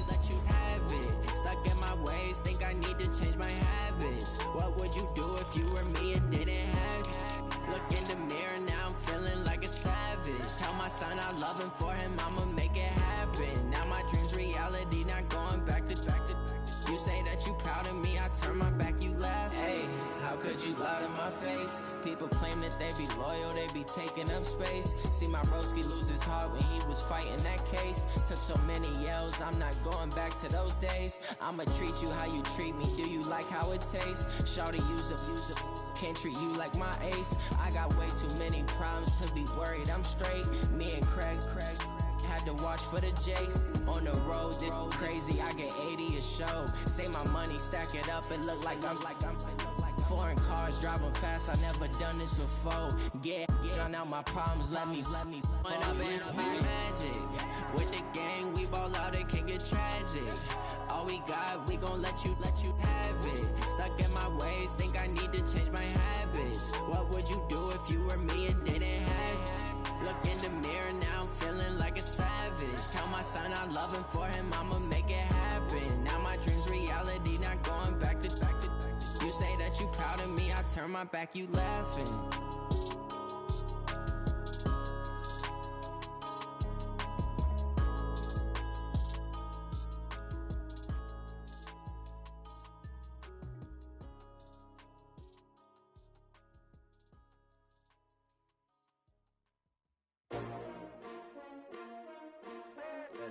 let you have it. Stuck in my ways, think I need to change my habits. What would you do if you were me and didn't have it? Look in the mirror, now I'm feeling like a savage. Tell my son I love him, for him I'ma make it happen. Now my dream's reality, not going back to. You say that you proud of me, I turn my back, you laugh. Hey, how could you lie to my face? People claim that they be loyal, they be taking up space. See my broski lose his heart when he was fighting that case. Took so many yells, I'm not going back to those days. I'ma treat you how you treat me, do you like how it tastes? Shawty, use a can't treat you like my ace. I got way too many problems to be worried, I'm straight. Me and Craig had to watch for the Jakes. On the road, this crazy, I get 80 a show. Say my money, stack it up, it look like I'm foreign cars, driving fast, I never done this before. Get on out my problems, let me When I've been magic. With the gang, we ball out, it can get tragic. All we got, we gon' let you have it. Stuck in my ways, think I need to change my habits. What would you do if you were me and didn't have it? Look in the mirror, now I'm feeling like a savage. Tell my son I love him, for him I'ma make it happen. Now my dream's reality, not going back to. You say that you proud of me, I turn my back, you laughing.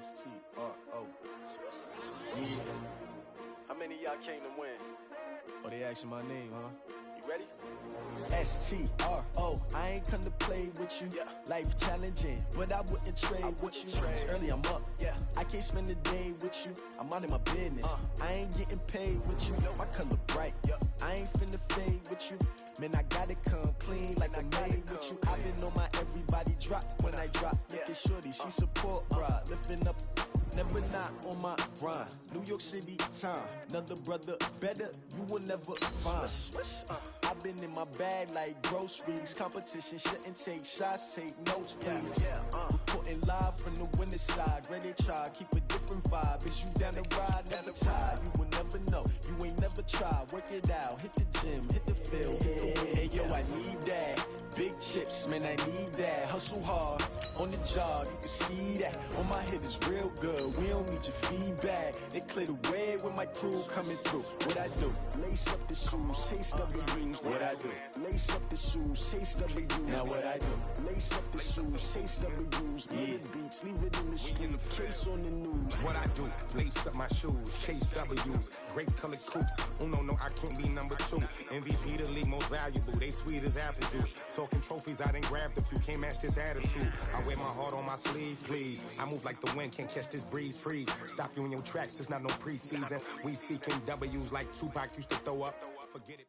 STRO. Yeah. How many of y'all came to win? Oh, they asking my name, huh? You ready? STRO. I ain't come to play with you. Yeah. Life challenging, but I wouldn't trade with you. It's early, I'm up. Yeah. I can't spend the day with you. I'm minding my business. I ain't getting paid with you. My color bright. Yeah. I ain't finna fade with you. Man, I gotta come clean like I made with you. I've been on my everybody drop when I drop. Look at shorty, she support, bruh. Lifting up. Never not on my grind. New York City time. Another brother better, you will never find. I've been in my bag like groceries. Competition shouldn't take shots, take notes, please. Reporting live from the winter side. Ready to try, keep a different vibe. Is you down the ride, never tired. You will never know, you ain't never tried. Work it out, hit the gym, hit the field, hit the wind. Hey yo, I need that. Big chips, man, I need that. Hustle hard, on the job, you can see that. On my head is real good. We don't need your feedback. They clear the way with my crew coming through. What I do? Lace up the shoes, chase W's. What I do? Lace up the shoes, chase W's. Now what I do? Lace up the shoes, chase W's. Yeah. Beats, leave it in the street. Case on the news. What I do? Lace up my shoes, chase W's. Great colored coops. Oh no, I can't be number 2. MVP the league most valuable. They sweet as apple juice. Talking trophies, I done grabbed a few. Can't match this attitude. I wear my heart on my sleeve, please. I move like the wind, can't catch this breeze, freeze. Stop you in your tracks, there's not no preseason. We seeking W's like Tupac used to throw up. Forget it.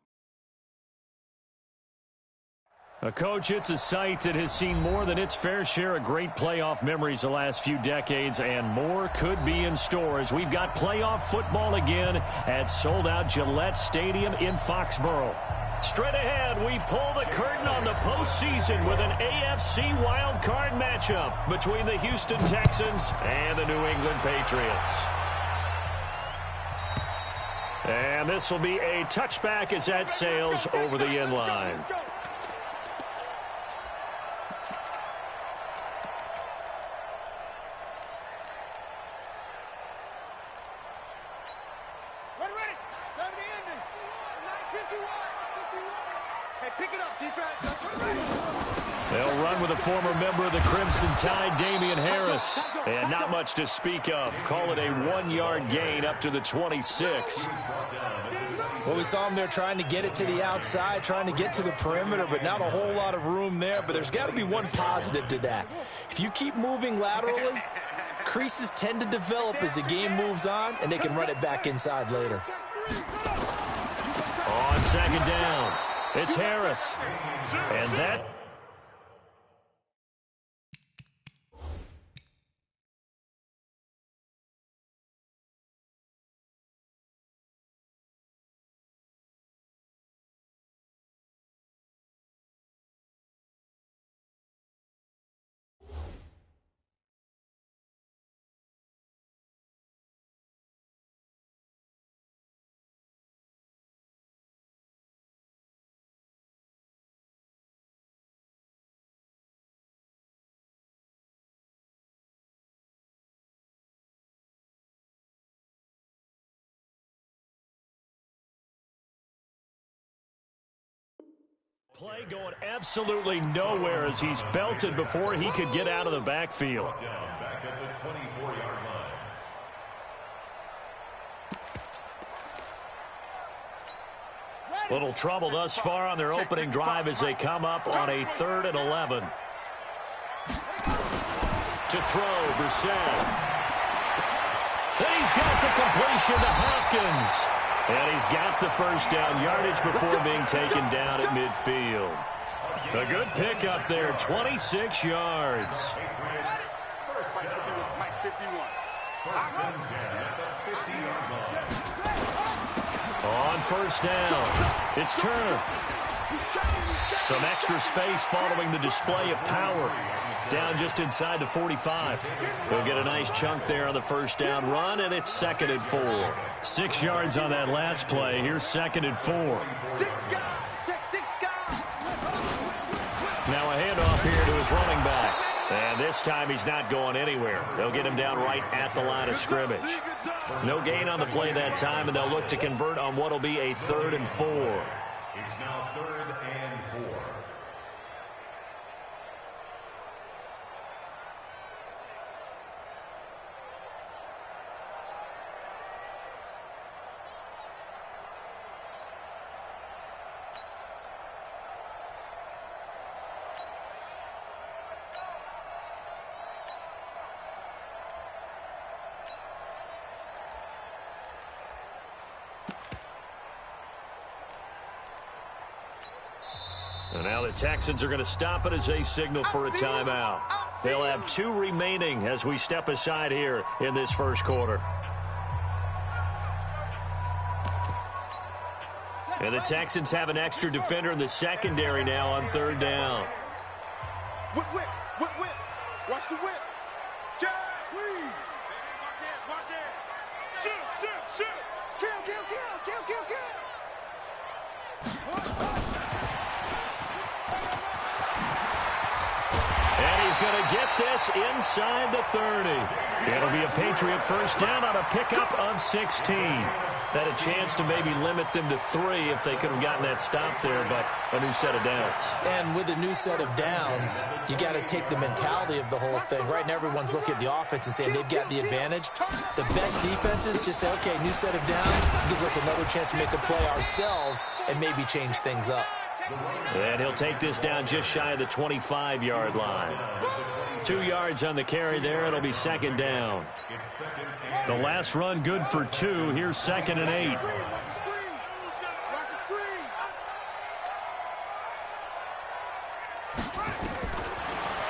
Coach, it's a site that has seen more than its fair share of great playoff memories the last few decades, and more could be in store as we've got playoff football again at sold-out Gillette Stadium in Foxborough. Straight ahead, we pull the curtain on the postseason with an AFC wildcard matchup between the Houston Texans and the New England Patriots. And this will be a touchback as that sails over the end line. They'll run with a former member of the Crimson Tide, Damian Harris. And not much to speak of. Call it a 1-yard gain up to the 26. Well, we saw him there trying to get it to the outside, trying to get to the perimeter, but not a whole lot of room there. But there's got to be one positive to that. If you keep moving laterally, creases tend to develop as the game moves on, and they can run it back inside later. On second down, it's Harris. And that Play going absolutely nowhere as he's belted before he could get out of the backfield. Back at the 24-yard line. Little trouble thus far on their opening drive as they come up on a 3rd and 11. To throw, Brissett. And he's got the completion to Hopkins. And he's got the first down yardage before being taken down at midfield. A good pickup there, 26 yards. First and 10 at the 50-yard line. On first down, it's Turner. Some extra space following the display of power. Down just inside the 45. He'll get a nice chunk there on the first down run, and it's 2nd and 4. 6 yards on that last play. Here's 2nd and 4. Now a handoff here to his running back. And this time he's not going anywhere. They'll get him down right at the line of scrimmage. No gain on the play that time, and they'll look to convert on what will be a 3rd and 4. It's now 3rd and 4. And now the Texans are going to stop it as they signal for a timeout. They'll have 2 remaining as we step aside here in this first quarter. And the Texans have an extra defender in the secondary now on 3rd down. Whip. Watch the whip. Just squeeze. Watch it. Shoot. Kill. And he's going to get this inside the 30. It'll be a Patriot first down on a pickup of 16. Had a chance to maybe limit them to 3 if they could have gotten that stop there, but a new set of downs. And with a new set of downs, you got to take the mentality of the whole thing. Right now, everyone's looking at the offense and saying they've got the advantage. The best defenses just say, okay, new set of downs gives us another chance to make a play ourselves and maybe change things up. And he'll take this down just shy of the 25-yard line. 2 yards on the carry there. It'll be 2nd down. The last run good for 2. Here's 2nd and 8.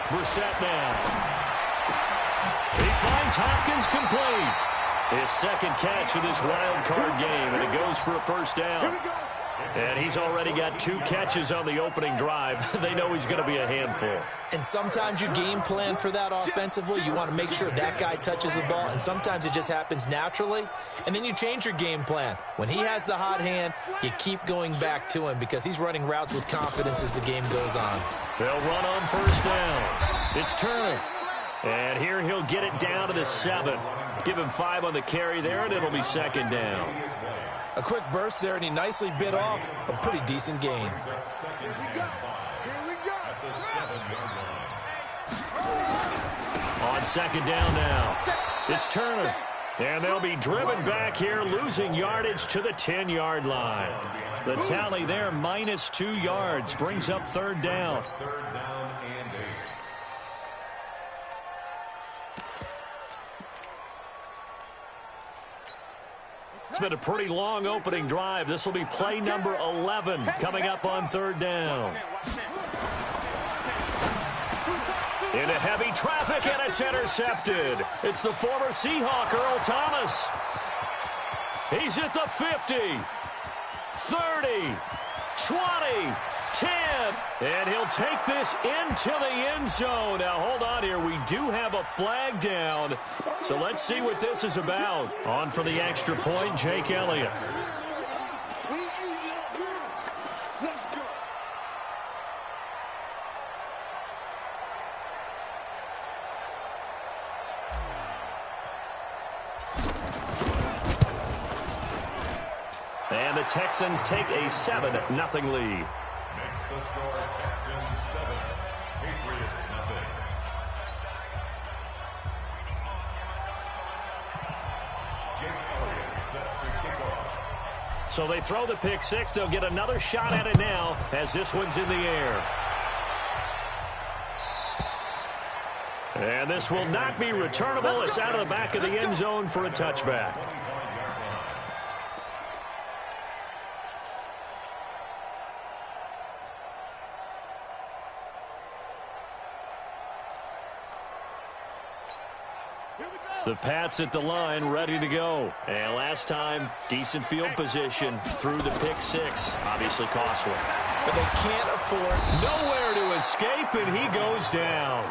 Brissett now. He finds Hopkins complete. His 2nd catch of this wild card game, and it goes for a first down. And he's already got 2 catches on the opening drive. They know he's going to be a handful. And sometimes you game plan for that offensively. You want to make sure that guy touches the ball, and sometimes it just happens naturally. And then you change your game plan. When he has the hot hand, you keep going back to him because he's running routes with confidence as the game goes on. They'll run on first down. It's Turner. And here he'll get it down to the 7. Give him 5 on the carry there, and it'll be 2nd down. A quick burst there, and he nicely bit off a pretty decent gain. On 2nd down now, it's Turner. And they'll be driven back here, losing yardage to the 10-yard line. The tally there, minus 2 yards, brings up 3rd down. It's been a pretty long opening drive. This will be play number 11 coming up on 3rd down. Into heavy traffic, and it's intercepted. It's the former Seahawk, Earl Thomas. He's at the 50, 30, 20, 10, and he'll take this into the end zone. Now, hold on here. We do have a flag down, so let's see what this is about. On for the extra point, Jake Elliott. And the Texans take a 7-0 lead. The score, Texans 7, Patriots nothing. Jake Elliott set to kick off. So they throw the pick six. They'll get another shot at it now as this one's in the air. And this will not be returnable. It's out of the back of the end zone for a touchback. The Pats at the line, ready to go. And last time, decent field position through the pick six. Obviously costly. But they can't afford nowhere to escape, and he goes down.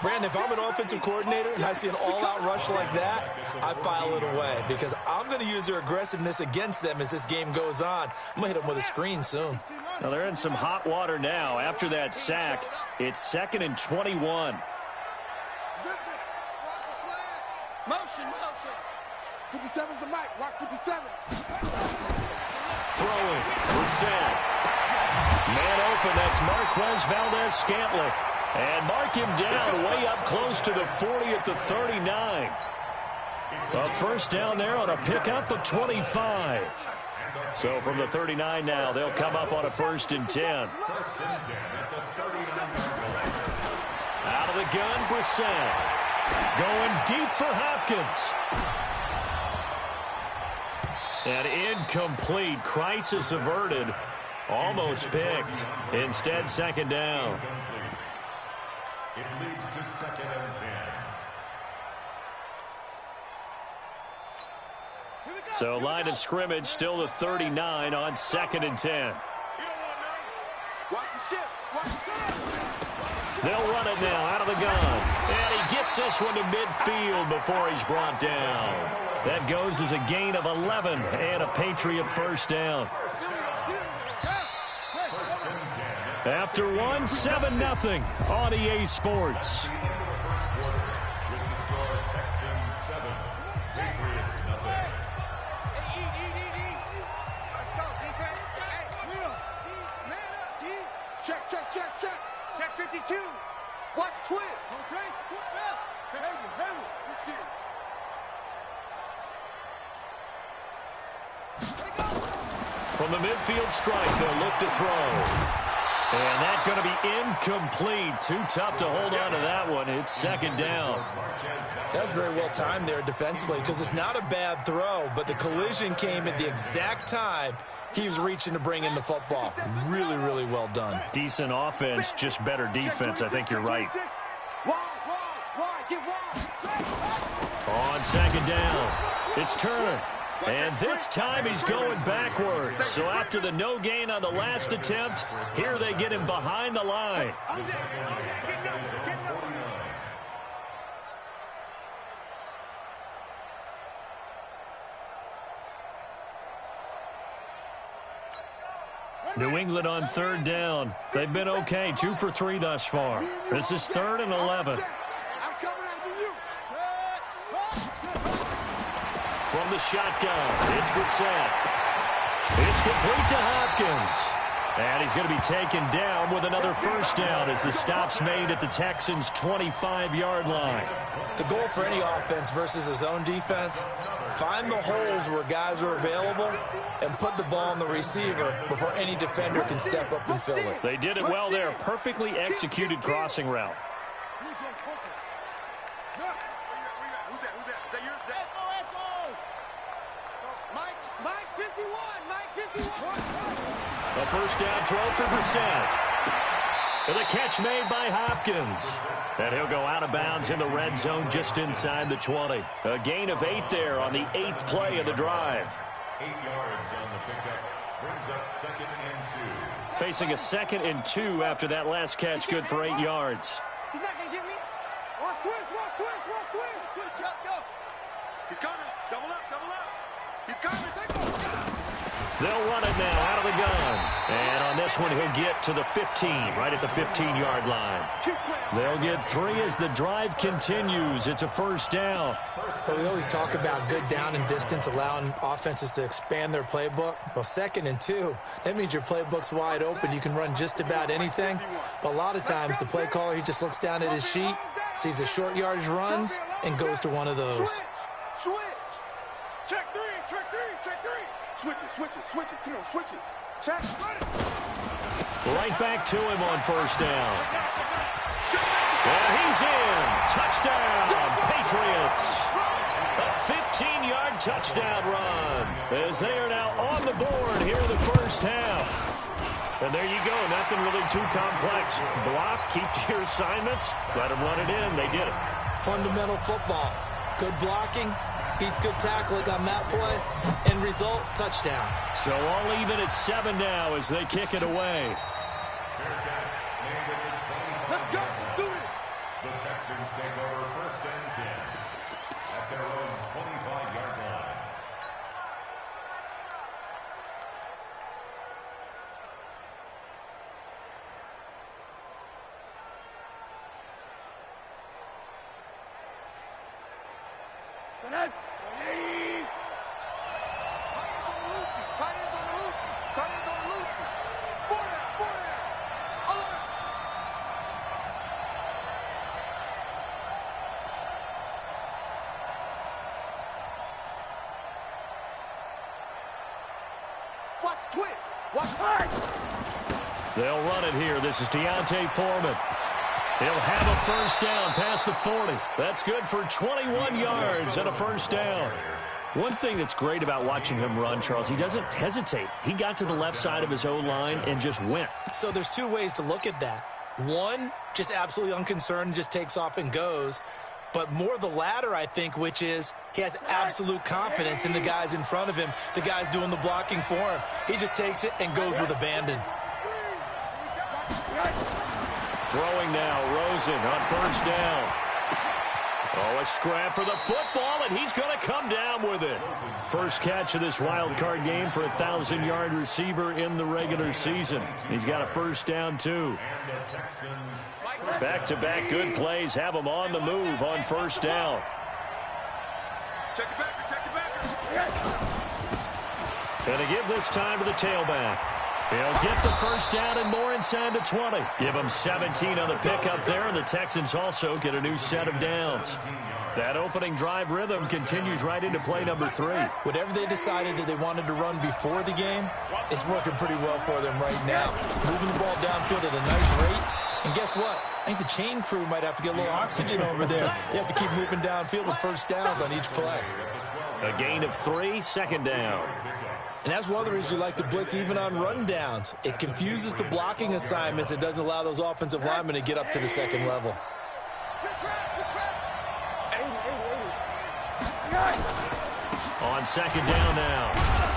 Brandon, if I'm an offensive coordinator and I see an all-out rush like that, I file it away because I'm going to use their aggressiveness against them as this game goes on. I'm going to hit them with a screen soon. Now they're in some hot water now. After that sack, it's 2nd and 21. Motion. 57's the mic. Watch 57. Throwing. Brissett. Man open. That's Marquez Valdez-Scantling. And mark him down way up close to the 40 at the 39. A first down there on a pickup of 25. So from the 39 now, they'll come up on a 1st and 10. First and 10 at the 39. Out of the gun, Brissett. Going deep for Hopkins. And incomplete. Crisis averted. Almost picked. Instead, 2nd down. It leads to 2nd and 10. So line of scrimmage still the 39 on 2nd and 10. Watch the ship. Watch the ship. They'll run it now out of the gun. And he gets this one to midfield before he's brought down. That goes as a gain of 11 and a Patriot first down. After one, 7-0 on EA Sports. Check 52. Watch twist. From the midfield strike, they'll look to throw. And that's going to be incomplete. Too tough to hold on to that one. It's 2nd down. That's very well timed there defensively because it's not a bad throw, but the collision came at the exact time he was reaching to bring in the football. Really, really well done. Decent offense, just better defense. I think you're right. On 2nd down, it's Turner. And this time he's going backwards. So after the no gain on the last attempt, here they get him behind the line. New England on 3rd down. They've been okay, 2 for 3 thus far. This is 3rd and 11. From the shotgun, it's Brissett. It's complete to Hopkins. And he's going to be taken down with another first down as the stop's made at the Texans' 25-yard line. The goal for any offense versus his own defense, find the holes where guys are available and put the ball on the receiver before any defender can step up and fill it. They did it well there. Perfectly executed crossing route. A first down throw for Brissett. And the catch made by Hopkins. And he'll go out of bounds in the red zone just inside the 20. A gain of 8 there on the 8th play of the drive. 8 yards on the pickup. Brings up 2nd and 2. Facing a 2nd and 2 after that last catch, good for 8 yards. He's not going to get me. Watch twist. Go. He's coming. Double up. He's coming. They'll run it now out of the gun. And on this one, he'll get to the 15, right at the 15-yard line. They'll get 3 as the drive continues. It's a first down. But we always talk about good down and distance, allowing offenses to expand their playbook. Well, 2nd and 2, that means your playbook's wide open. You can run just about anything. But a lot of times, the play caller, he just looks down at his sheet, sees the short yardage runs, and goes to one of those. Switch. Check 3, check 3, check 3. Switch it. Come on, switch it. Check. Right back to him on first down. And he's in. Touchdown, Patriots. A 15-yard touchdown run as they are now on the board here in the first half. And there you go. Nothing really too complex. Block, keep to your assignments, let them run it in. They did it. Fundamental football. Good blocking. Beats good tackling on that play. End result, touchdown. So all even at 7 now as they kick it away. Let's go. Do it. The Texans take over 1st and 10 at their own 25-yard line. Tight ends on the loose. 4 down. Alert. Watch twitch. Watch fight. They'll run it here. This is Deontay Foreman. He'll have a first down past the 40. That's good for 21 yards and a first down. One thing that's great about watching him run, Charles, he doesn't hesitate. He got to the left side of his O-line and just went. So there's 2 ways to look at that. One, just absolutely unconcerned, just takes off and goes. But more the latter, I think, which is he has absolute confidence in the guys in front of him, the guys doing the blocking for him. He just takes it and goes with abandon. Throwing now, Rosen on first down. Oh, a scrap for the football, and he's going to come down with it. First catch of this wild card game for a 1,000-yard receiver in the regular season. He's got a first down, too. Back-to-back good plays have him on the move on first down. Check it back. And to give this time to the tailback. He'll get the first down and more inside the 20. Give him 17 on the pickup there, and the Texans also get a new set of downs. That opening drive rhythm continues right into play number 3. Whatever they decided that they wanted to run before the game, it's working pretty well for them right now. Moving the ball downfield at a nice rate. And guess what? I think the chain crew might have to get a little oxygen over there. They have to keep moving downfield with first downs on each play. A gain of 3, second down. And that's one of the reasons you like to blitz even on rundowns. It confuses the blocking assignments. It doesn't allow those offensive linemen to get up to the second level. On second down now,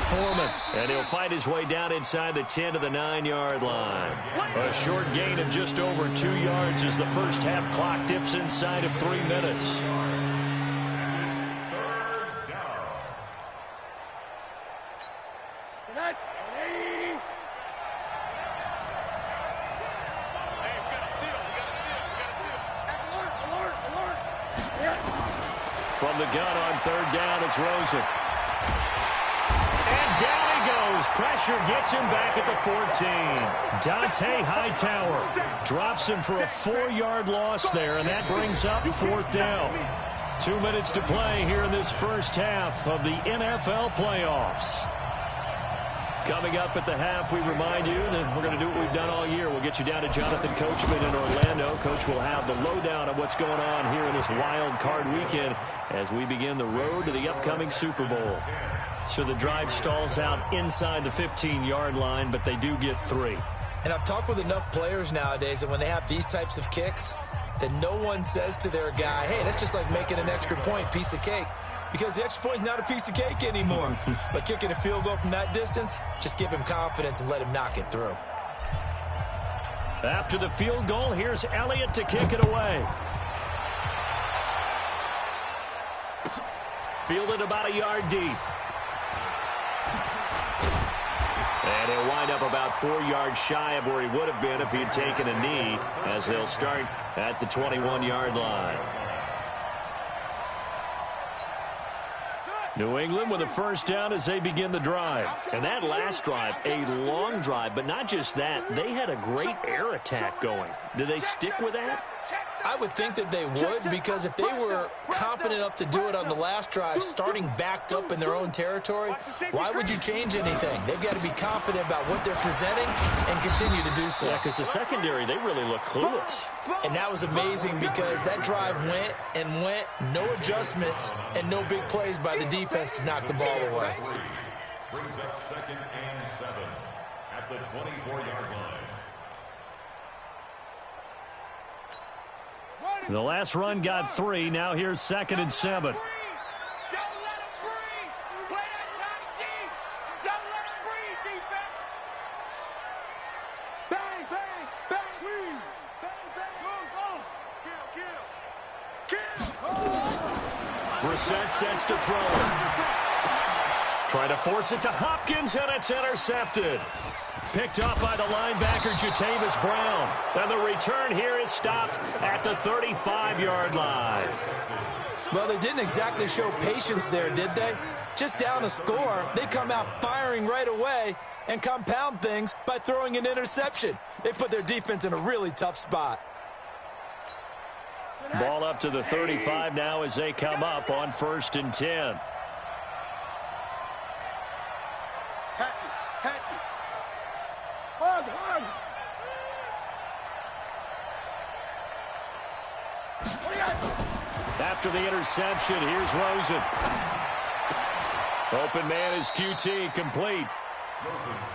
Foreman. And he'll fight his way down inside the 10 to the 9-yard line. A short gain of just over 2 yards as the first half clock dips inside of 3 minutes. From the gun on third down, it's Rosen. And down he goes. Pressure gets him back at the 14. Dante Hightower drops him for a 4-yard loss there, and that brings up fourth down. 2 minutes to play here in this first half of the NFL playoffs. Coming up at the half, we remind you that we're going to do what we've done all year. We'll get you down to Jonathan Coachman in Orlando. Coach will have the lowdown of what's going on here in this wild card weekend as we begin the road to the upcoming Super Bowl. So the drive stalls out inside the 15-yard line, but they do get 3. And I've talked with enough players nowadays that when they have these types of kicks, that no one says to their guy, hey, that's just like making an extra point, piece of cake. Because the extra point is not a piece of cake anymore. But kicking a field goal from that distance, just give him confidence and let him knock it through. After the field goal, here's Elliott to kick it away. Fielded about a yard deep. And he'll wind up about 4 yards shy of where he would have been if he had taken a knee, as they'll start at the 21-yard line. New England with a first down as they begin the drive. And that last drive, a long drive, but not just that. They had a great air attack going. Do they stick with that? I would think that they would, because if they were confident enough to do it on the last drive, starting backed up in their own territory, why would you change anything? They've got to be confident about what they're presenting and continue to do so. Yeah, because the secondary, they really look clueless. And that was amazing because that drive went and went, no adjustments, and no big plays by the defense to knock the ball away. Brings up 2nd and 7 at the 24-yard line. The last run got 3. Now here's 2nd and 7. Brissett sets to throw it. Trying to force it to Hopkins, and it's intercepted. Picked up by the linebacker, Jatavis Brown. And the return here is stopped at the 35-yard line. Well, they didn't exactly show patience there, did they? Just down a score, they come out firing right away and compound things by throwing an interception. They put their defense in a really tough spot. Ball up to the 35 now as they come up on 1st and 10. After the interception, here's Rosen. Open man is QT, complete.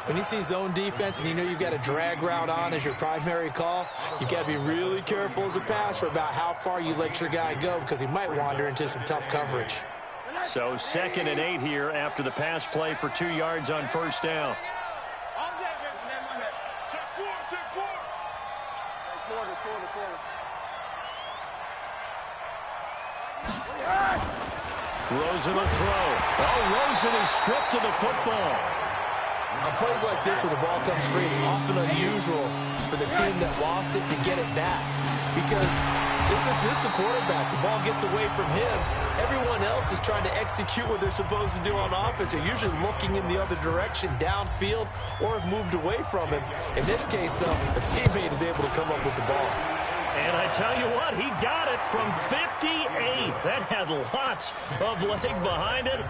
When you see zone defense and you know you've got a drag route on as your primary call, you've got to be really careful as a passer about how far you let your guy go, because he might wander into some tough coverage. So 2nd and 8 here after the pass play for 2 yards on 1st down. Rosen will throw. Oh, Rosen is stripped to the football. On plays like this where the ball comes free, it's often unusual for the team that lost it to get it back, because this is the quarterback. The ball gets away from him. Everyone else is trying to execute what they're supposed to do on offense. They're usually looking in the other direction, downfield, or have moved away from him. In this case, though, a teammate is able to come up with the ball. And I tell you what, he got it from 58. That had lots of leg behind it.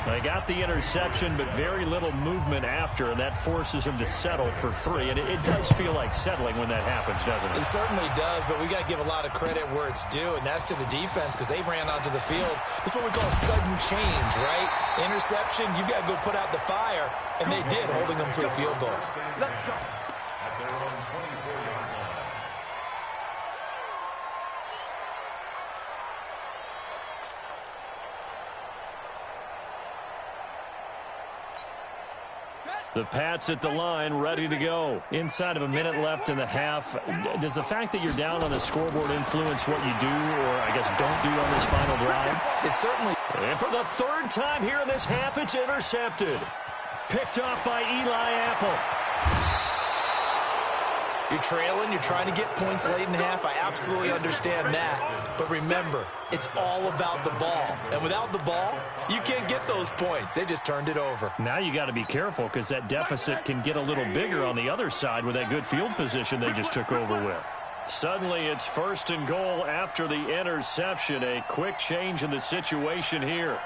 They got the interception, but very little movement after, and that forces him to settle for 3. And it does feel like settling when that happens, doesn't it? It certainly does, but we got to give a lot of credit where it's due, and that's to the defense, because they ran onto the field. This is what we call sudden change, right? Interception, you got to go put out the fire, and they did, holding them to a field goal. Let's go. At their own 24-yard line. The Pats at the line, ready to go. Inside of a minute left in the half. Does the fact that you're down on the scoreboard influence what you do, or I guess don't do on this final drive? It certainly. And for the 3rd time here in this half, it's intercepted. Picked off by Eli Apple. You're trailing, you're trying to get points late in the half. I absolutely understand that. But remember, it's all about the ball. And without the ball, you can't get those points. They just turned it over. Now you got to be careful, because that deficit can get a little bigger on the other side with that good field position they just took over with. Suddenly it's 1st and goal after the interception. A quick change in the situation here.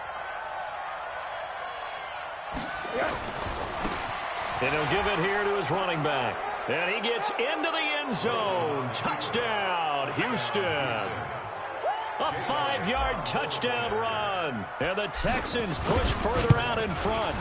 And he'll give it here to his running back. And he gets into the end zone. Touchdown, Houston. A 5-yard touchdown run. And the Texans push further out in front.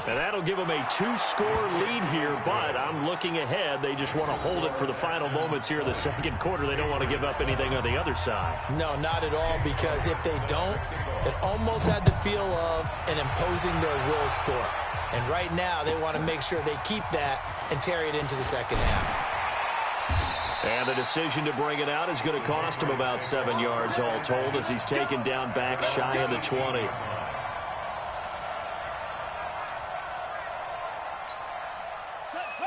And that'll give them a 2-score lead here, but I'm looking ahead. They just want to hold it for the final moments here in the 2nd quarter. They don't want to give up anything on the other side. No, not at all, because if they don't, it almost had the feel of an imposing their will score. And right now, they want to make sure they keep that and carry it into the 2nd half. And the decision to bring it out is going to cost him about 7 yards all told, as he's taken down back shy of the 20.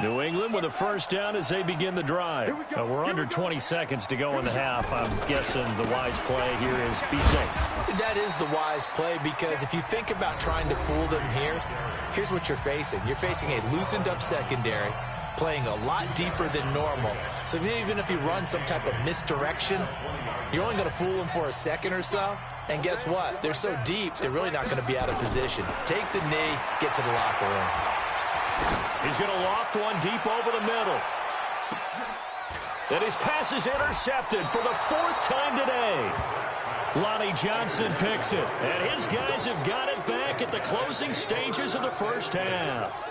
New England with a first down as they begin the drive. We're under 20 seconds to go in the half. I'm guessing the wise play here is be safe. That is the wise play, because if you think about trying to fool them here, here's what you're facing. You're facing a loosened up secondary, playing a lot deeper than normal. So even if you run some type of misdirection, you're only going to fool them for a second or so. And guess what? They're so deep, they're really not going to be out of position. Take the knee, get to the locker room. He's going to loft one deep over the middle. And his pass is intercepted for the 4th time today. Lonnie Johnson picks it. And his guys have got it back at the closing stages of the first half.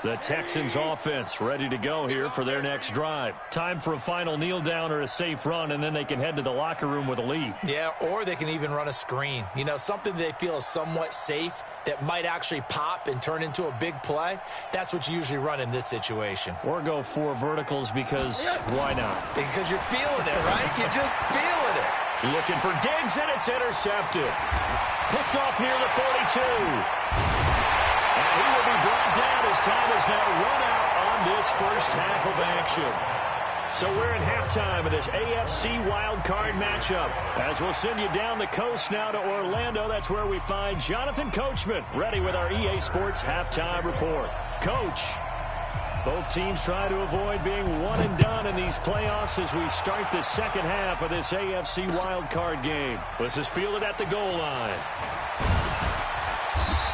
The Texans offense ready to go here for their next drive. Time for a final kneel down or a safe run, and then they can head to the locker room with a lead. Yeah, or they can even run a screen. You know, something they feel is somewhat safe that might actually pop and turn into a big play. That's what you usually run in this situation. Or go 4 verticals, because why not? Because you're feeling it, right? You're just feeling it. Looking for Diggs, and it's intercepted. Picked off near the 42. And he will be brought down as time is now run out on this first half of action. So we're in halftime of this AFC wildcard matchup. As we'll send you down the coast now to Orlando, that's where we find Jonathan Coachman, ready with our EA Sports halftime report. Coach, both teams try to avoid being one and done in these playoffs as we start the second half of this AFC wildcard game. This is fielded at the goal line.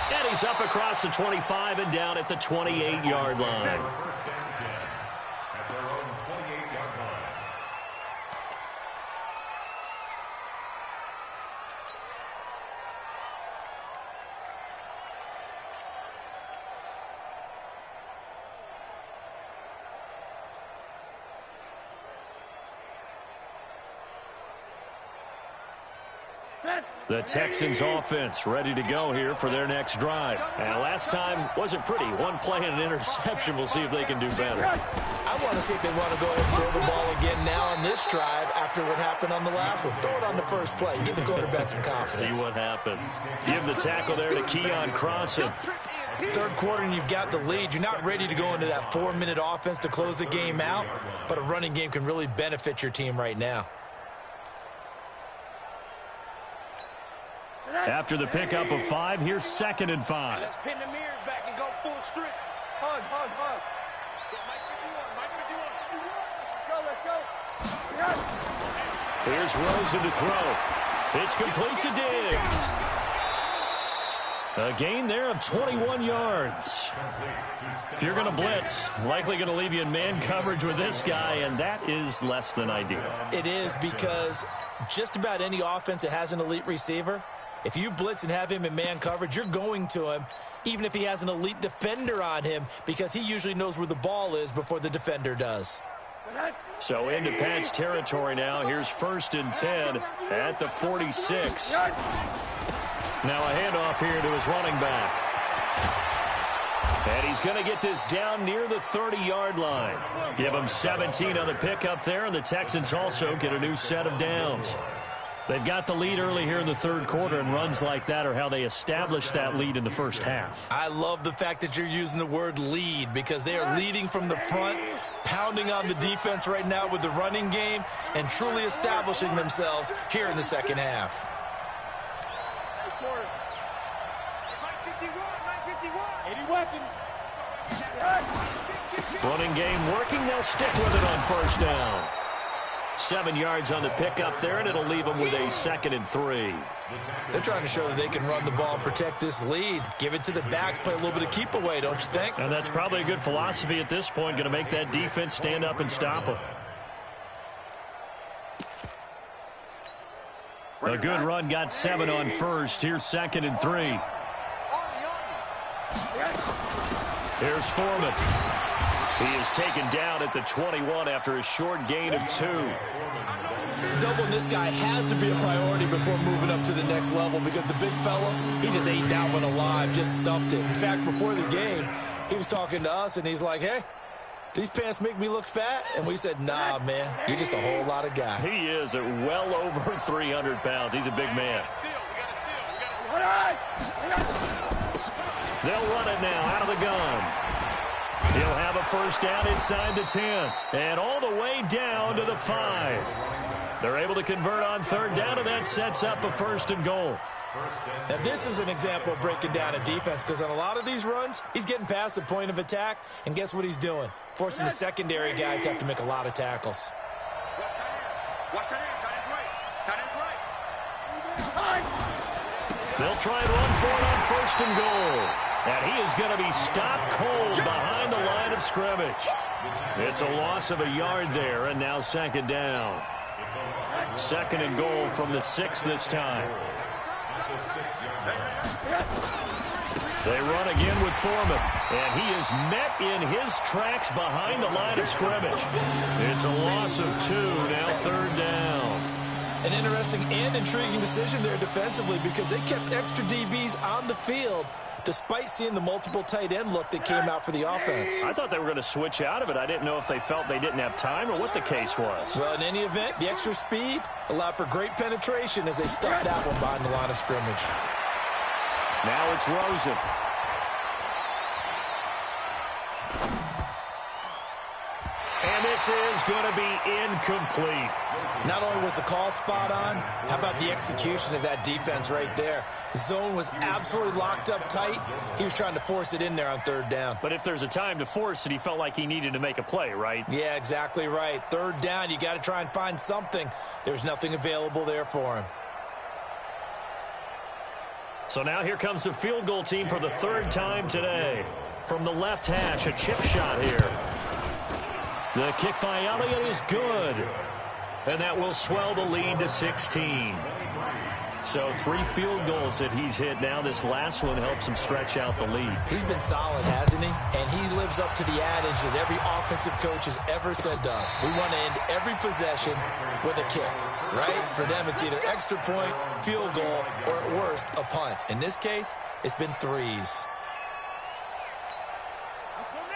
And he's up across the 25 and down at the 28-yard line. The Texans offense ready to go here for their next drive. And last time wasn't pretty. One play and an interception. We'll see if they can do better. I want to see if they want to go ahead and throw the ball again now on this drive after what happened on the last one. Throw it on the first play. Give the quarterback some confidence. See what happens. Give the tackle there to Keon Crossen. Third quarter and you've got the lead. You're not ready to go into that 4-minute offense to close the game out, but a running game can really benefit your team right now. After the pickup of 5, here's 2nd and 5. Let's pin the mirrors back and go full strip. Hug, hug, hug. Mike 51, Mike 51. Here's Rosen to throw. It's complete to Diggs. A gain there of 21 yards. If you're going to blitz, likely going to leave you in man coverage with this guy, and that is less than ideal. It is, because just about any offense that has an elite receiver, if you blitz and have him in man coverage, you're going to him, even if he has an elite defender on him, because he usually knows where the ball is before the defender does. So into Pats territory now. Here's 1st and 10 at the 46. Now a handoff here to his running back. And he's going to get this down near the 30-yard line. Give him 17 on the pickup there, and the Texans also get a new set of downs. They've got the lead early here in the third quarter, and runs like that are how they establish that lead in the first half. I love the fact that you're using the word lead, because they are leading from the front, pounding on the defense right now with the running game, and truly establishing themselves here in the second half. Running game working. They'll stick with it on first down. 7 yards on the pickup there, and it'll leave them with a 2nd and 3. They're trying to show that they can run the ball and protect this lead. Give it to the backs, play a little bit of keep away, don't you think? And that's probably a good philosophy at this point, going to make that defense stand up and stop them. A good run, got 7 on first. Here's 2nd and 3. Here's Foreman. He is taken down at the 21 after a short gain of 2. Doubling this guy has to be a priority before moving up to the next level, because the big fella, he just ate that one alive, just stuffed it. In fact, before the game, he was talking to us, and he's like, hey, these pants make me look fat? And we said, nah, man, you're just a whole lot of guy. He is at well over 300 pounds. He's a big man. They'll run it now out of the gun. He'll have a first down inside the 10. And all the way down to the 5. They're able to convert on third down, and that sets up a 1st and goal. Now, this is an example of breaking down a defense, because on a lot of these runs, he's getting past the point of attack, and guess what he's doing? Forcing the secondary guys to have to make a lot of tackles. They'll try and run for it on 1st and goal. And he is going to be stopped cold behind the line of scrimmage. It's a loss of a yard there, and now 2nd down. 2nd and goal from the 6 this time. They run again with Foreman, and he is met in his tracks behind the line of scrimmage. It's a loss of 2, now 3rd down. An interesting and intriguing decision there defensively, because they kept extra DBs on the field despite seeing the multiple tight end look that came out for the offense. I thought they were going to switch out of it. I didn't know if they felt they didn't have time or what the case was. Well, in any event, the extra speed allowed for great penetration as they stuffed that one behind the line of scrimmage. Now it's Rosen. And this is going to be incomplete. Not only was the call spot on, how about the execution of that defense right there? The zone was absolutely locked up tight. He was trying to force it in there on 3rd down. But if there's a time to force it, he felt like he needed to make a play, right? Yeah, exactly right. 3rd down, you got to try and find something. There's nothing available there for him. So now here comes the field goal team for the 3rd time today. From the left hash, a chip shot here. The kick by Elliott is good. And that will swell the lead to 16. So 3 field goals that he's hit now. This last one helps him stretch out the lead. He's been solid, hasn't he? And he lives up to the adage that every offensive coach has ever said to us. We want to end every possession with a kick, right? For them, it's either extra point, field goal, or at worst, a punt. In this case, it's been 3s.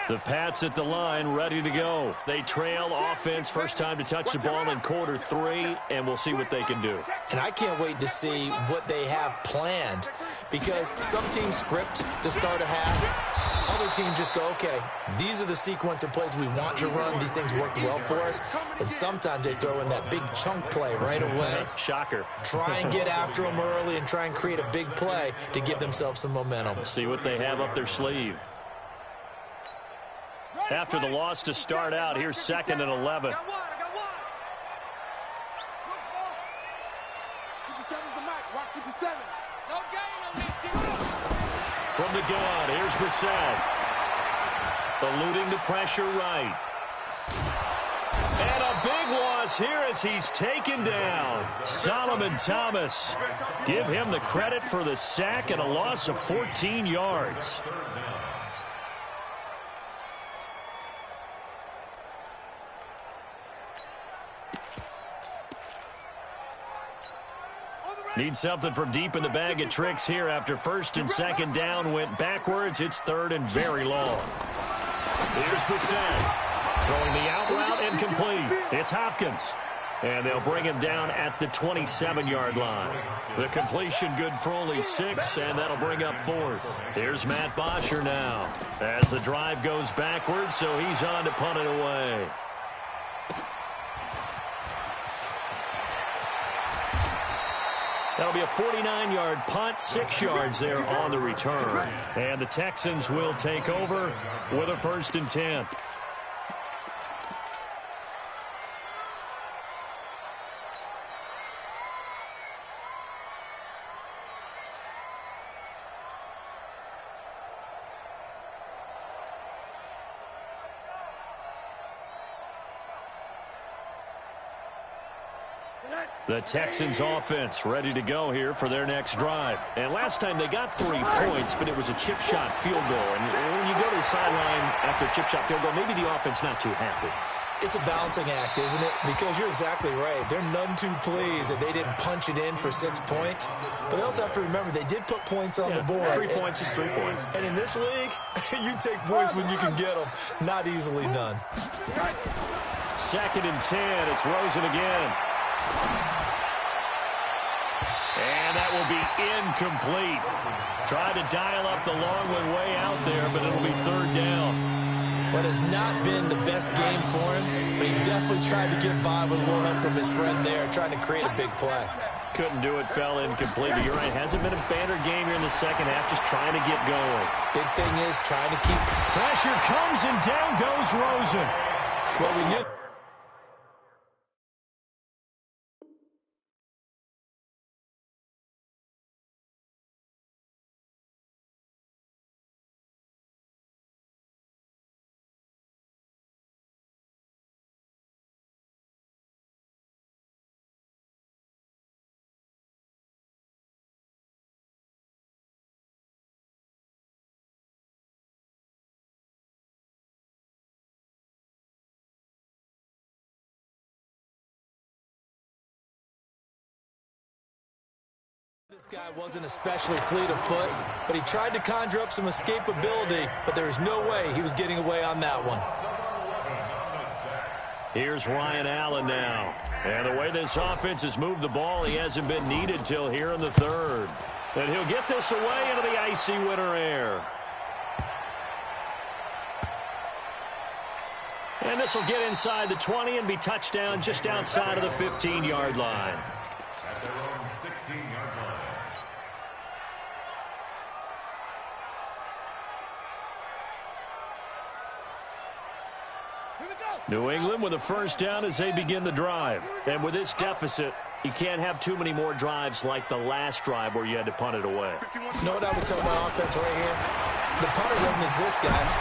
The Pats at the line, ready to go. They trail offense, first time to touch the ball in quarter 3, and we'll see what they can do. And I can't wait to see what they have planned, because some teams script to start a half. Other teams just go, okay, these are the sequence of plays we want to run. These things worked well for us. And sometimes they throw in that big chunk play right away. Shocker. Try and get after them early and try and create a big play to give themselves some momentum. See what they have up their sleeve. After the loss to start out, here's 2nd and 11. From the gun, here's Brissett. Eluding the pressure right. And a big loss here as he's taken down. Solomon Thomas. Give him the credit for the sack and a loss of 14 yards. Need something from deep in the bag of tricks here after 1st and 2nd down went backwards. It's 3rd and very long. Here's Brissett. Throwing the out route incomplete. It's Hopkins. And they'll bring him down at the 27-yard line. The completion good for only 6, and that'll bring up 4th. Here's Matt Bosher now. As the drive goes backwards, so he's on to punt it away. That'll be a 49-yard punt, 6 yards there on the return. And the Texans will take over with a 1st and 10. The Texans offense ready to go here for their next drive. And last time they got 3 points, but it was a chip shot field goal. And when you go to the sideline after a chip shot field goal, maybe the offense not too happy. It's a balancing act, isn't it? Because you're exactly right. They're none too pleased that they didn't punch it in for 6 points. But they also have to remember they did put points on the board. 3 points is 3 points. And in this league, you take points when you can get them. Not easily done. 2nd and 10. It's Rosen again. And that will be incomplete. Tried to dial up the long one way out there, but it'll be 3rd down. What has not been the best game for him, but he definitely tried to get by with a little help from his friend there, trying to create a big play. Couldn't do it, fell incomplete. But you're right, hasn't been a banner game here in the second half, just trying to get going. Big thing is trying to keep... Pressure comes and down goes Rosen. Well, we knew... This guy wasn't especially fleet of foot, but he tried to conjure up some escapability, but there was no way he was getting away on that one. Here's Ryan Allen now. And the way this offense has moved the ball, he hasn't been needed till here in the 3rd. And he'll get this away into the icy winter air. And this will get inside the 20 and be touchdown just outside of the 15-yard line. At their own 16-yard line. New England with a 1st down as they begin the drive. And with this deficit, you can't have too many more drives like the last drive where you had to punt it away. You know what I would tell my offense right here? The punter doesn't exist, guys.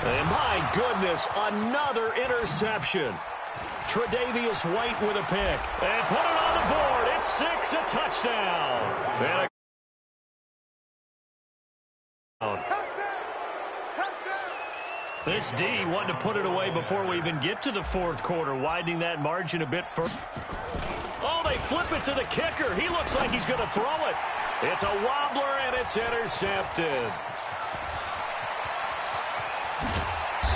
And my goodness, another interception. Tre'Davious White with a pick. And put it on the board. It's 6, a touchdown. And this D wanting to put it away before we even get to the 4th quarter, widening that margin a bit further. Oh, they flip it to the kicker. He looks like he's going to throw it. It's a wobbler, and it's intercepted.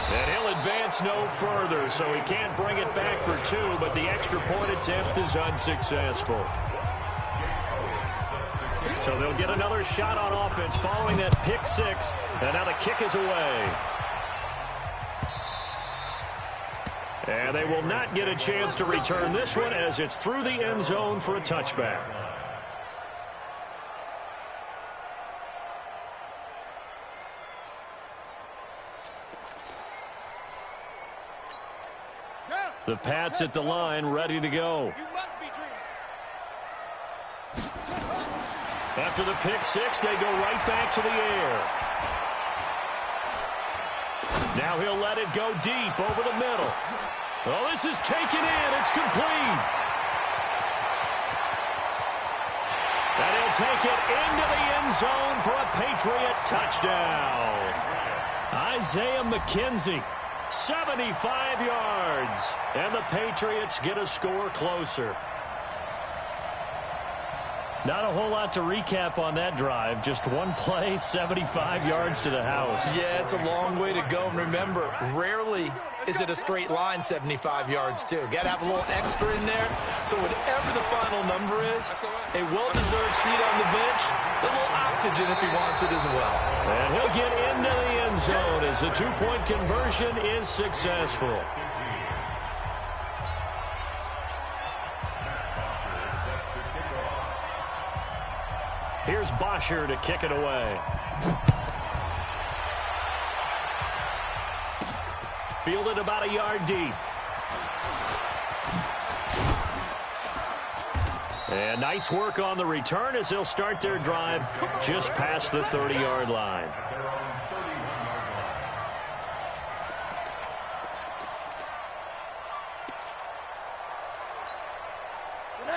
And he'll advance no further, so he can't bring it back for 2, but the extra point attempt is unsuccessful. So they'll get another shot on offense following that pick 6, and now the kick is away. And they will not get a chance to return this one as it's through the end zone for a touchback. The Pats at the line, ready to go. After the pick 6, they go right back to the air. Now he'll let it go deep over the middle. Oh, this is taken in. It's complete. And he'll take it into the end zone for a Patriot touchdown. Isaiah McKenzie, 75 yards. And the Patriots get a score closer. Not a whole lot to recap on that drive. Just one play, 75 yards to the house. Yeah, it's a long way to go. And remember, rarely is it a straight line 75 yards, too. Got to have a little extra in there. So whatever the final number is, a well-deserved seat on the bench, a little oxygen if he wants it as well. And he'll get into the end zone as the 2-point conversion is successful. Here's Bosher to kick it away. Fielded about a yard deep. And nice work on the return as they'll start their drive just past the 30-yard line.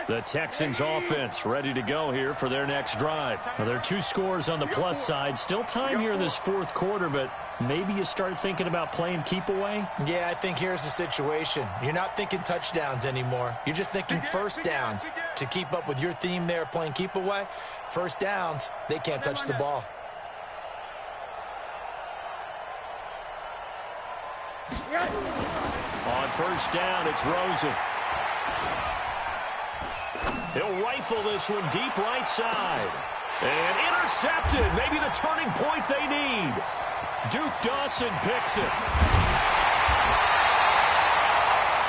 The Texans offense ready to go here for their next drive. Now, there are 2 scores on the plus side. Still time here in this 4th quarter, but maybe you start thinking about playing keep away? Yeah, I think here's the situation. You're not thinking touchdowns anymore. You're just thinking first downs. To keep up with your theme there playing keep away, first downs, they can't touch the ball. On first down, it's Rosen. He'll rifle this one deep right side. And intercepted. Maybe the turning point they need. Duke Dawson picks it.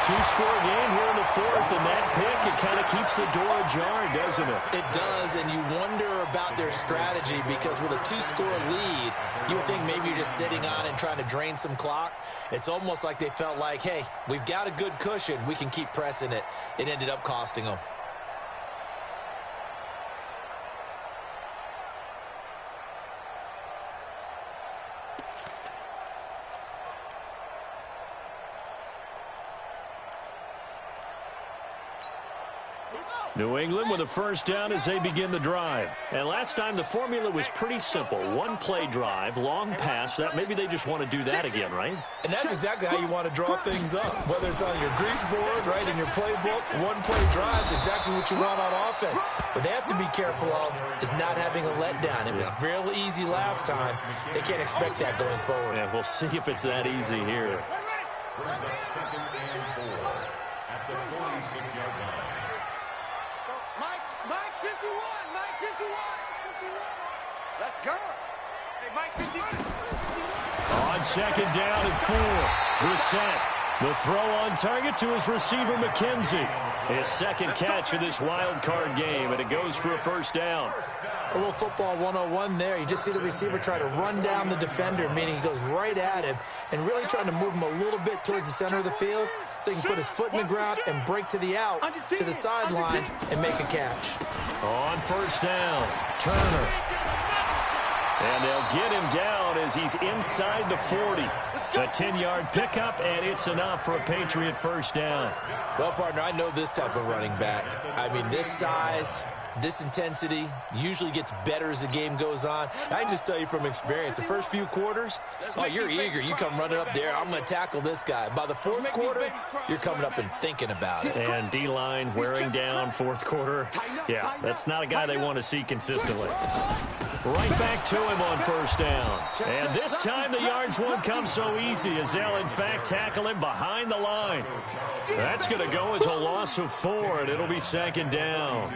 Two-score game here in the fourth, and that pick, it kind of keeps the door ajar, doesn't it? It does, and you wonder about their strategy because with a two-score lead, you would think maybe you're just sitting on and trying to drain some clock. It's almost like they felt like, hey, we've got a good cushion. We can keep pressing it. It ended up costing them. New England with a first down as they begin the drive. And last time the formula was pretty simple. One play drive, long pass. That maybe they just want to do that again, right? And that's exactly how you want to draw things up. Whether it's on your grease board, right, in your playbook, one play drive is exactly what you want on offense. What they have to be careful of is not having a letdown. It was real easy last time. They can't expect that going forward. Yeah, we'll see if it's that easy here. Brings up second and 4 at the 46-yard line. Mike 51, Mike 51. Let's go. Hey, Mike 51. On second down and 4, Brissett. The throw on target to his receiver, McKenzie. His second catch of this wild card game, and it goes for a first down. A little football 101 there. You just see the receiver try to run down the defender, meaning he goes right at him and really trying to move him a little bit towards the center of the field so he can put his foot in the ground and break to the out, to the sideline, and make a catch. On first down, Turner. And they'll get him down as he's inside the 40. A 10-yard pickup, and it's enough for a Patriot first down. Well, partner, I know this type of running back. I mean, this size, this intensity usually gets better as the game goes on. I can just tell you from experience, the first few quarters, oh, you're eager. You come running up there, I'm going to tackle this guy. By the fourth quarter, you're coming up and thinking about it. And D-line wearing down fourth quarter. Yeah, that's not a guy they want to see consistently. Right back to him on first down. And this time the yards won't come so easy as they'll, in fact, tackle him behind the line. That's going to go as a loss of 4, and it'll be second down.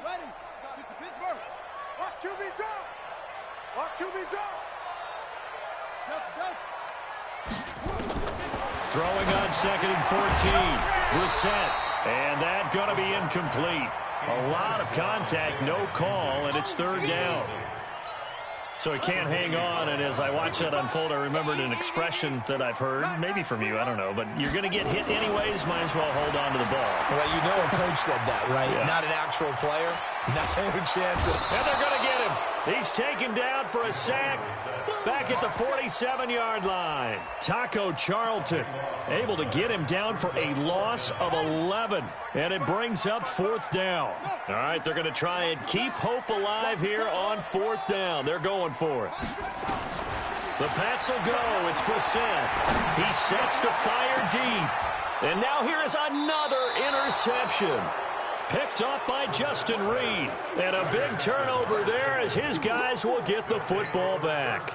Ready. This is Pittsburgh. Watch QB drop. Watch QB drop. Throwing on second and 14. Brissett. And that going to be incomplete. A lot of contact, no call, and it's third down. So he can't hang on, and as I watch that unfold, I remembered an expression that I've heard, maybe from you, I don't know, but you're going to get hit anyways, might as well hold on to the ball. Well, you know a coach said that, right? Yeah. Not an actual player. Not a chance. And they're going to get him. He's taken down for a sack back at the 47-yard line. Taco Charlton able to get him down for a loss of 11. And it brings up fourth down. All right, they're going to try and keep hope alive here on fourth down. They're going for it. The Pats will go. It's Brissett. He sets to fire deep. And now here is another interception. Picked up by Justin Reed. And a big turnover there as his guys will get the football back.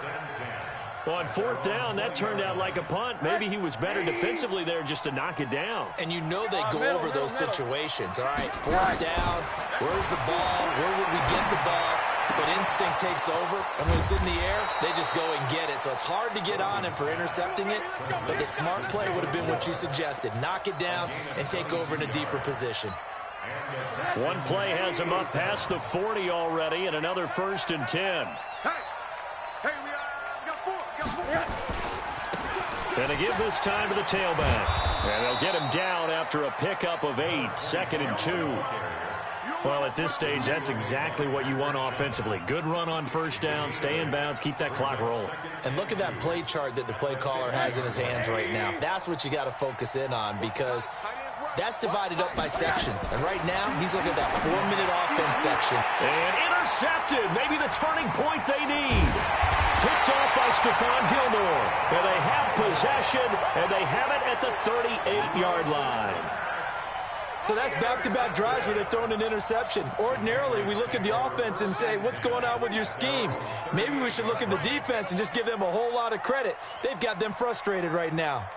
On fourth down, that turned out like a punt. Maybe he was better defensively there just to knock it down. And you know they go over those situations. All right, fourth down. Where's the ball? Where would we get the ball? But instinct takes over, and when it's in the air, they just go and get it. So it's hard to get on him for intercepting it, but the smart play would have been what you suggested. Knock it down and take over in a deeper position. One play has him up past the 40 already, and another first and 10. Hey, we got 4. And they give this time to the tailback. And they'll get him down after a pickup of 8, second and 2. Well, at this stage, that's exactly what you want offensively. Good run on first down, stay in bounds, keep that clock rolling. And look at that play chart that the play caller has in his hands right now. That's what you got to focus in on because That's divided up by sections. And right now, he's looking at that 4-minute offense section. And intercepted. Maybe the turning point they need. Picked off by Stephon Gilmore. And they have possession, and they have it at the 38-yard line. So that's back-to-back drives where they've thrown an interception. Ordinarily, we look at the offense and say, what's going on with your scheme? Maybe we should look at the defense and just give them a whole lot of credit. They've got them frustrated right now.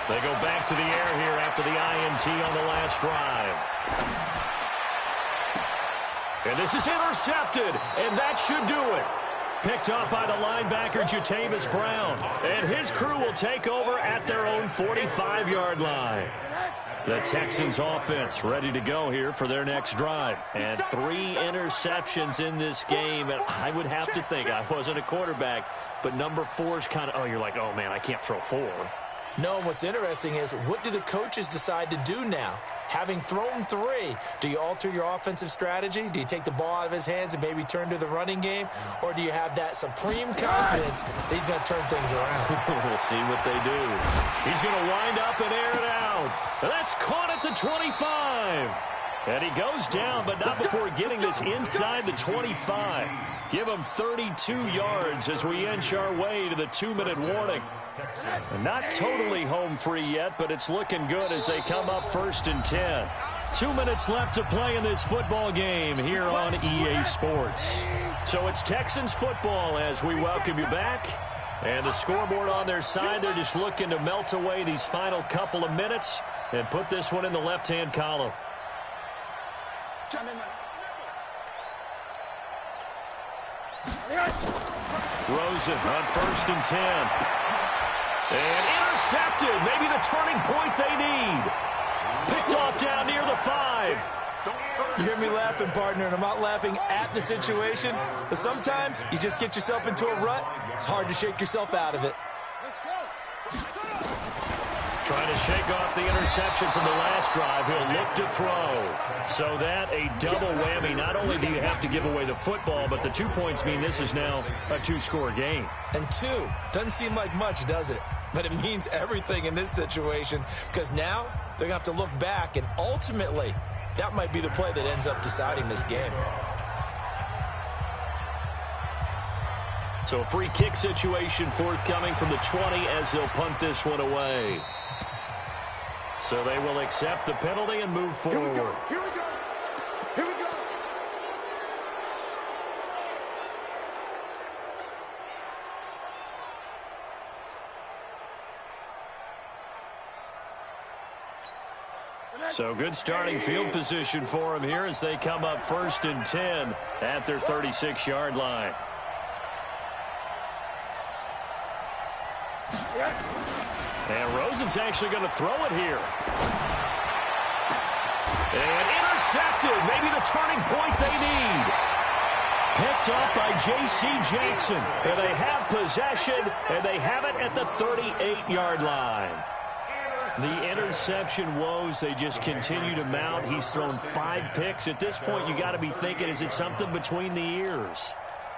They go back to the air here after the INT on the last drive. And this is intercepted, and that should do it. Picked off by the linebacker, Jatavis Brown. And his crew will take over at their own 45-yard line. The Texans offense ready to go here for their next drive. And 3 interceptions in this game. And I would have to think, I wasn't a quarterback, but number 4 is kind of, oh, you're like, oh, man, I can't throw 4. No, what's interesting is, what do the coaches decide to do now? Having thrown 3, do you alter your offensive strategy? Do you take the ball out of his hands and maybe turn to the running game? Or do you have that supreme confidence that he's going to turn things around? We'll see what they do. He's going to wind up and air it out. And that's caught at the 25. And he goes down, but not before getting this inside the 25. Give him 32 yards as we inch our way to the 2-minute warning. And not totally home free yet, but it's looking good as they come up 1st and 10. 2 minutes left to play in this football game here on EA Sports. So it's Texans football as we welcome you back. And the scoreboard on their side, they're just looking to melt away these final couple of minutes and put this one in the left-hand column. Rosen on 1st and 10. And intercepted. Maybe the turning point they need. Picked off down near the 5. You hear me laughing, partner, and I'm not laughing at the situation, but sometimes you just get yourself into a rut. It's hard to shake yourself out of it. Trying to shake off the interception from the last drive. He'll look to throw. So that a double whammy. Not only do you have to give away the football, but the 2 points mean this is now a 2-score game. And 2 doesn't seem like much, does it? But it means everything in this situation, because now they're going to have to look back, and ultimately that might be the play that ends up deciding this game. So a free kick situation forthcoming from the 20 as they'll punt this one away. So they will accept the penalty and move forward. Here we go. Here we go. Here we go. So good starting field position for them here as they come up 1st and 10 at their 36-yard line. And Rosen's actually going to throw it here. And intercepted. Maybe the turning point they need. Picked off by J.C. Jackson. And they have possession, and they have it at the 38-yard line. The interception woes, they just continue to mount. He's thrown 5 picks. At this point, you got to be thinking, is it something between the ears?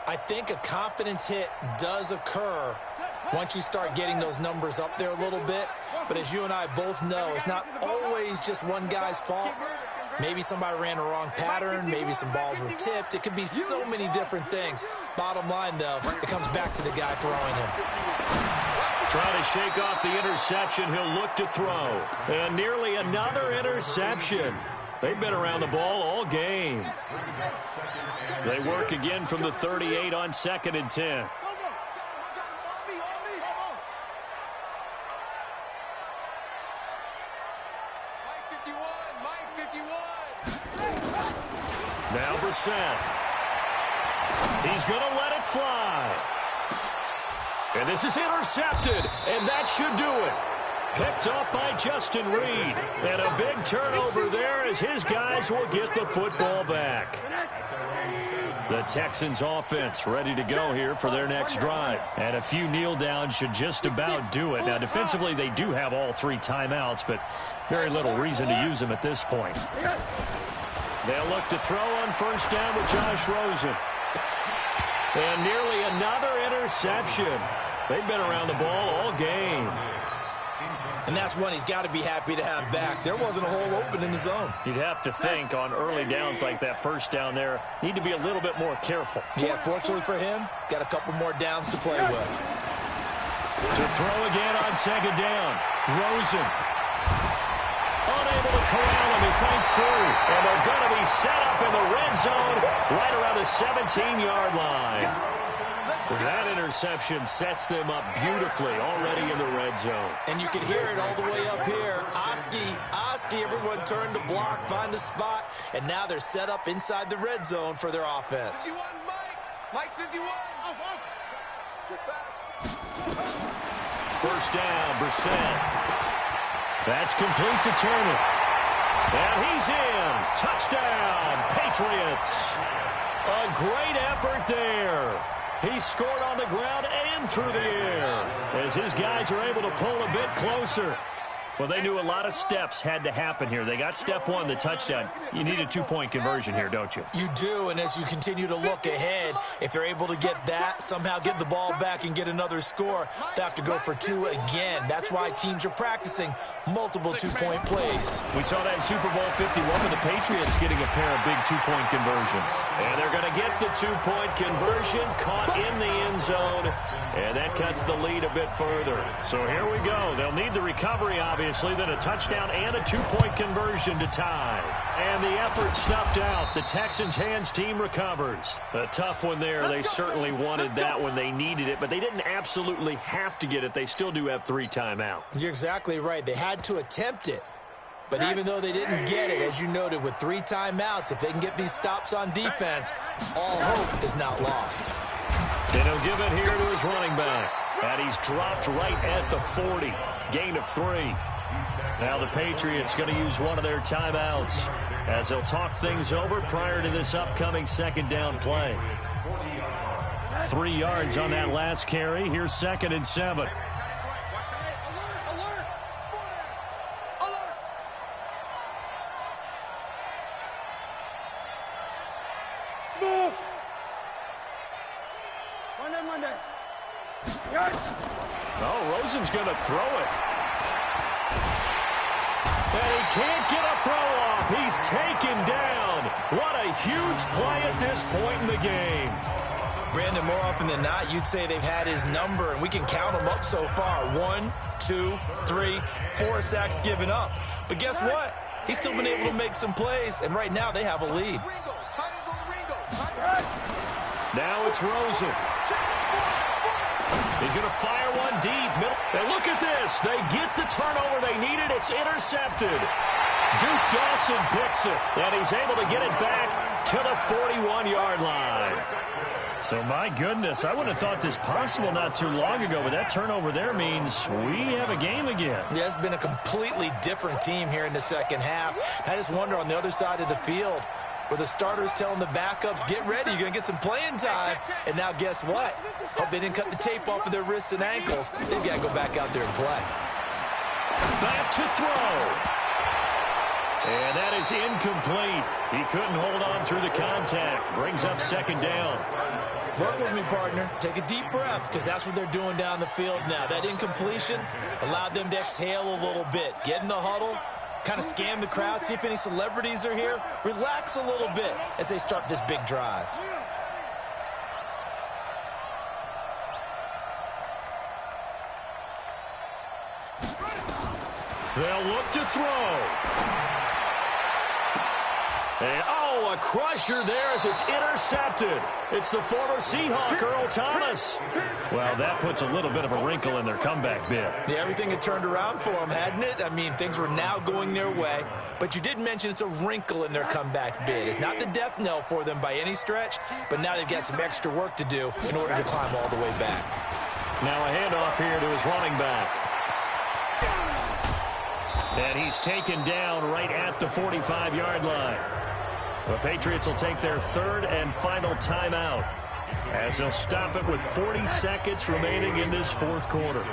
I think a confidence hit does occur once you start getting those numbers up there a little bit. But as you and I both know, it's not always just one guy's fault. Maybe somebody ran a wrong pattern. Maybe some balls were tipped. It could be so many different things. Bottom line, though, it comes back to the guy throwing him. Trying to shake off the interception. He'll look to throw. And nearly another interception. They've been around the ball all game. They work again from the 38 on 2nd and 10. Now Brissett. He's going to let it fly. And this is intercepted, and that should do it. Picked up by Justin Reed. And a big turnover there as his guys will get the football back. The Texans offense ready to go here for their next drive. And a few kneel downs should just about do it. Now, defensively, they do have all 3 timeouts, but very little reason to use them at this point. They'll look to throw on 1st down with Josh Rosen. And nearly another interception. They've been around the ball all game. And that's one he's got to be happy to have back. There wasn't a hole open in the zone. You'd have to think on early downs like that first down there, need to be a little bit more careful. Yeah, fortunately for him, got a couple more downs to play with. To throw again on second down. Rosen. Unable to corral him. He fights through. And they're going to be set up in the red zone right around the 17-yard line. That interception sets them up beautifully already in the red zone. And you can hear it all the way up here. Oski, everyone turned to block, find a spot, and now they're set up inside the red zone for their offense. 51, Mike 51. First down, Brissett. That's complete to Turner. And he's in. Touchdown, Patriots. A great effort there. He scored on the ground and through the air as his guys are able to pull a bit closer. Well, they knew a lot of steps had to happen here. They got step one, the touchdown. You need a two-point conversion here, don't you? You do, and as you continue to look ahead, if they're able to get that, somehow get the ball back and get another score, they have to go for two again. That's why teams are practicing multiple two-point plays. We saw that in Super Bowl 51 with the Patriots getting a pair of big two-point conversions. And they're going to get the two-point conversion caught in the end zone, and that cuts the lead a bit further. So here we go. They'll need the recovery, obviously, then a touchdown and a two-point conversion to tie. And the effort snuffed out. The Texans' hands team recovers. A tough one there. They certainly wanted that when they needed it, but they didn't absolutely have to get it. They still do have 3 timeouts. You're exactly right. They had to attempt it. But even though they didn't get it, as you noted, with 3 timeouts, if they can get these stops on defense, all hope is not lost. And he'll give it here to his running back. And he's dropped right at the 40. Gain of 3. Now the Patriots going to use one of their timeouts as they'll talk things over prior to this upcoming second down play. 3 yards on that last carry. Here's 2nd and 7. Oh, Rosen's going to throw it. And he can't get a throw off. He's taken down. What a huge play at this point in the game. Brandon, more often than not, you'd say they've had his number, and we can count them up so far. 1, 2, 3, 4 sacks given up. But guess what? He's still been able to make some plays, and right now they have a lead. Now it's Rosen. He's going to fire one deep. And look at this. They get the turnover they needed. It's intercepted. Duke Dawson picks it, and he's able to get it back to the 41-yard line. So, my goodness, I would have thought this possible not too long ago, but that turnover there means we have a game again. Yeah, it's been a completely different team here in the second half. I just wonder on the other side of the field, where the starters telling the backups, get ready, you're going to get some playing time. And now guess what? Hope they didn't cut the tape off of their wrists and ankles. They've got to go back out there and play. Back to throw. And that is incomplete. He couldn't hold on through the contact. Brings up 2nd down. Work with me, partner. Take a deep breath, because that's what they're doing down the field now. That incompletion allowed them to exhale a little bit. Get in the huddle. Kind of scan the crowd, see if any celebrities are here. Relax a little bit as they start this big drive. They'll look to throw. And, oh, a crusher there as it's intercepted. It's the former Seahawk, Earl Thomas. Well, that puts a little bit of a wrinkle in their comeback bid. Yeah, everything had turned around for them, hadn't it? I mean, things were now going their way. But you did mention it's a wrinkle in their comeback bid. It's not the death knell for them by any stretch, but now they've got some extra work to do in order to climb all the way back. Now a handoff here to his running back. And he's taken down right at the 45-yard line. The Patriots will take their 3rd and final timeout as they'll stop it with 40 seconds remaining in this 4th quarter.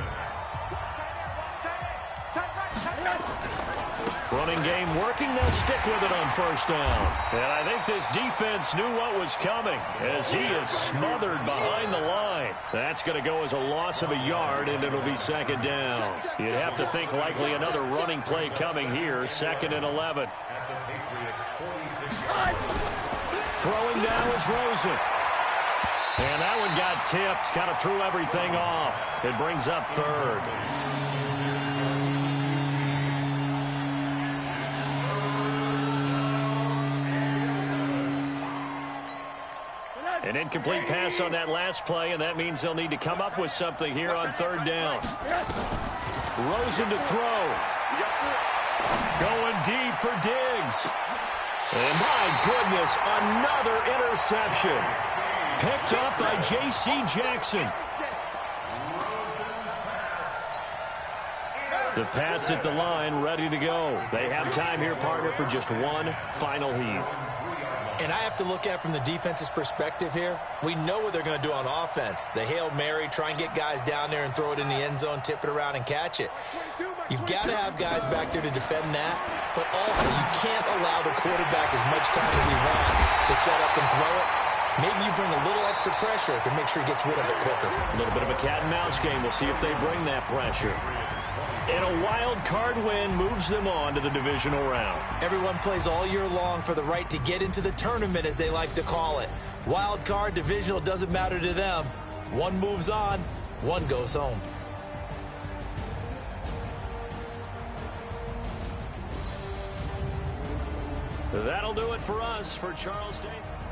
Running game working. They'll stick with it on first down. And I think this defense knew what was coming as he is smothered behind the line. That's going to go as a loss of a yard, and it'll be second down. You'd have to think likely another running play coming here. 2nd and 11. Throwing now is Rosen. And that one got tipped. Kind of threw everything off. It brings up 3rd. An incomplete pass on that last play, and that means they'll need to come up with something here on 3rd down. Rosen to throw. Going deep for Diggs. And my goodness, another interception. Picked up by J.C. Jackson. The Pats at the line, ready to go. They have time here, partner, for just one final heave. And I have to look at it from the defense's perspective here. We know what they're going to do on offense. The Hail Mary, try and get guys down there and throw it in the end zone, tip it around and catch it. You've got to have guys back there to defend that, but also you can't allow the quarterback as much time as he wants to set up and throw it. Maybe you bring a little extra pressure to make sure he gets rid of it quicker. A little bit of a cat and mouse game. We'll see if they bring that pressure. And a wild card win moves them on to the divisional round. Everyone plays all year long for the right to get into the tournament, as they like to call it. Wild card, divisional, doesn't matter to them. One moves on, one goes home. That'll do it for us. For Charles Davis.